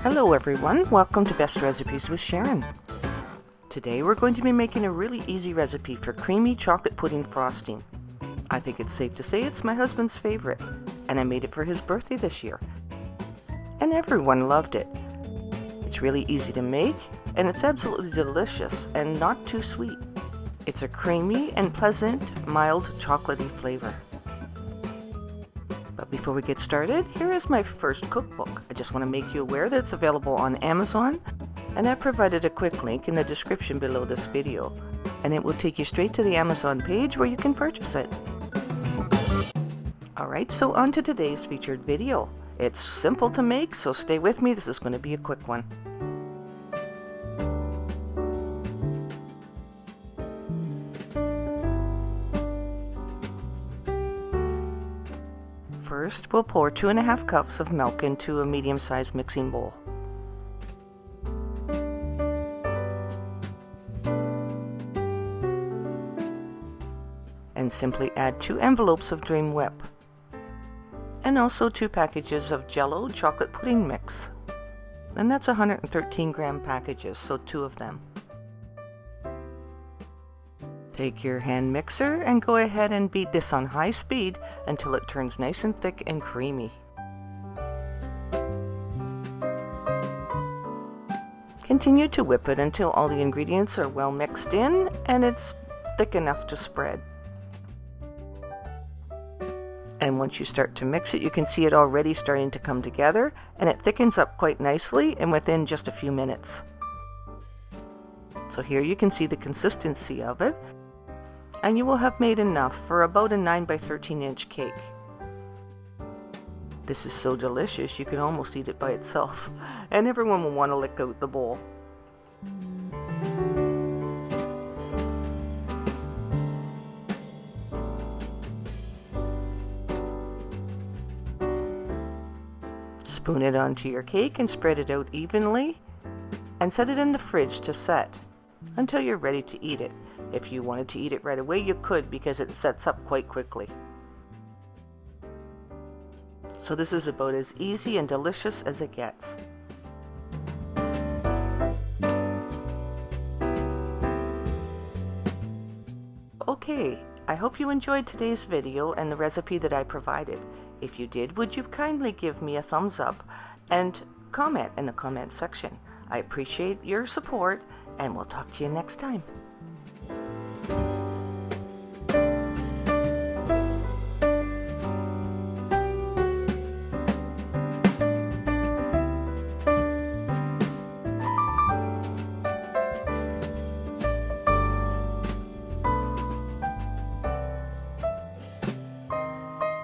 Hello everyone, welcome to Best Recipes with Sharon. Today we're going to be making a really easy recipe for creamy chocolate pudding frosting. I think it's safe to say it's my husband's favorite, and I made it for his birthday this year. And everyone loved it. It's really easy to make, and it's absolutely delicious and not too sweet. It's a creamy and pleasant, mild chocolatey flavor. But before we get started, here is my first cookbook. I just want to make you aware that it's available on Amazon, and I've provided a quick link in the description below this video, and it will take you straight to the Amazon page where you can purchase it. Alright, so on to today's featured video. It's simple to make, so stay with me. This is going to be a quick one. First, we'll pour 2½ cups of milk into a medium-sized mixing bowl. And simply add 2 envelopes of Dream Whip. And also 2 packages of Jell-O chocolate pudding mix. And that's 113 gram packages, so 2 of them. Take your hand mixer and go ahead and beat this on high speed until it turns nice and thick and creamy. Continue to whip it until all the ingredients are well mixed in and it's thick enough to spread. And once you start to mix it, you can see it already starting to come together, and it thickens up quite nicely and within just a few minutes. So here you can see the consistency of it, and you will have made enough for about a 9 by 13 inch cake. This is so delicious you can almost eat it by itself, and everyone will want to lick out the bowl. Spoon it onto your cake and spread it out evenly, and set it in the fridge to set until you're ready to eat it. If you wanted to eat it right away, you could, because it sets up quite quickly. So this is about as easy and delicious as it gets. Okay, I hope you enjoyed today's video and the recipe that I provided. If you did, would you kindly give me a thumbs up and comment in the comment section? I appreciate your support, and we'll talk to you next time.